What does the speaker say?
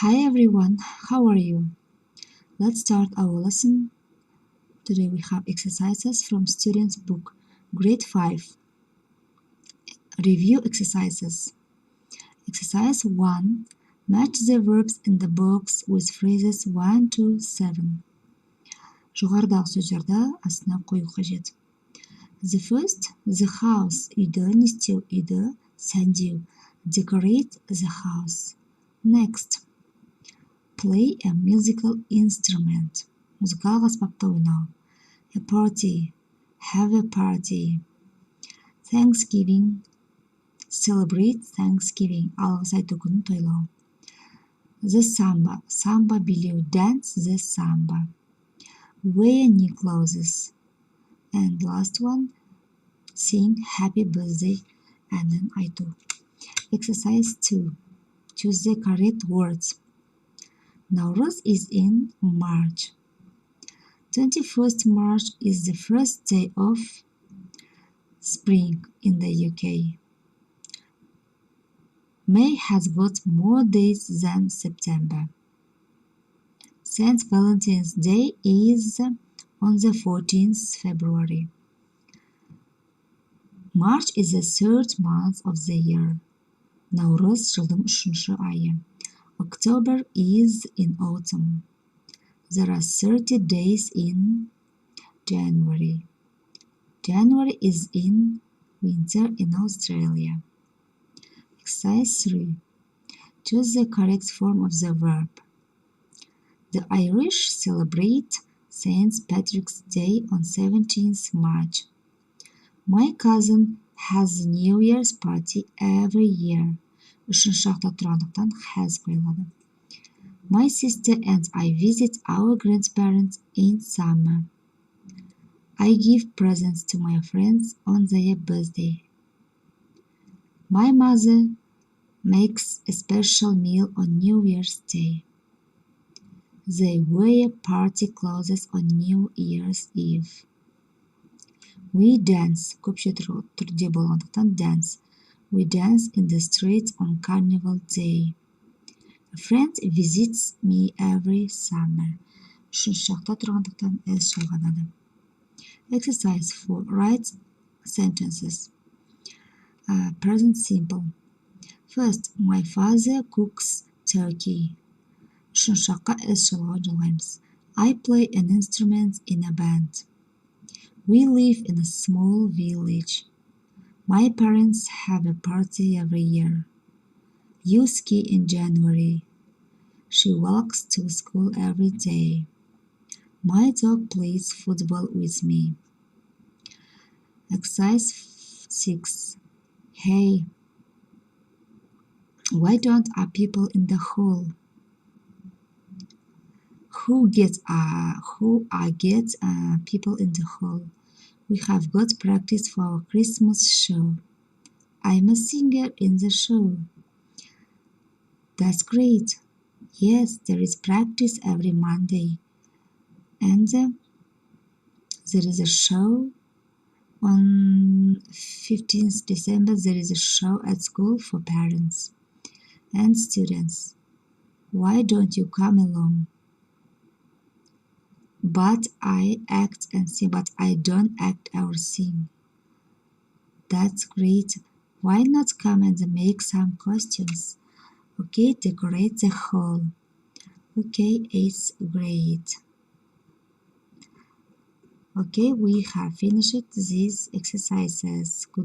Hi everyone, how are you? Let's start our lesson. Today we have exercises from students' book, grade 5. Review exercises. Exercise 1. Match the verbs in the box with phrases 1 to 7. Жоғарыдағы сөздерді астына қою қажет. The first, the house, үйді, не істеу, үйді, сәндеу, decorate the house. Next, play a musical instrument, музыкалық аспапта ойнау. A party, have a party. Thanksgiving, celebrate Thanksgiving, алғыс айту күнін тойлау. The samba, samba билеу, dance the samba. Wear new clothes. And last one, sing happy birthday әнін айту. Exercise 2. Choose the correct words. Nauruz is in March. 21st March is the first day of spring in the UK. May has got more days than September. St. Valentine's Day is on the 14th February. March is the third month of the year. Nauruz жылдың 3-ші айы. October is in autumn. There are 30 days in January. January is in winter in Australia. Exercise 3. Choose the correct form of the verb. The Irish celebrate St. Patrick's Day on 17th March. My cousin has a New Year's party every year. 3-ші шақта тұрғандықтан has қойылады. My sister and I visit our grandparents in summer. I give presents to my friends on their birthday. My mother makes a special meal on New Year's Day. They wear party clothes on New Year's Eve. We dance, көпше түрде болғандықтан dance. We dance in the streets on Carnival Day. A friend visits me every summer. 3-ші шақта тұрғандықтан S жалғанады. Exercise 4. Write sentences. Present simple. First, my father cooks turkey. 3-ші шаққа S жалғаймыз. I play an instrument in a band. We live in a small village. My parents have a party every year. You ski in January. She walks to school every day. My dog plays football with me. Exercise 6. Hey, why don't our people in the hall? Who gets people in the hall? We have got practice for our Christmas show. I'm a singer in the show. That's great. Yes, there is practice every Monday. And there is a show on 15th December. There is a show at school for parents and students. Why don't you come along? But I act and sing, but I don't act or sing. That's great. Why not come and make some costumes? Okay, decorate the hall. Okay, it's great. Okay, we have finished these exercises. Good.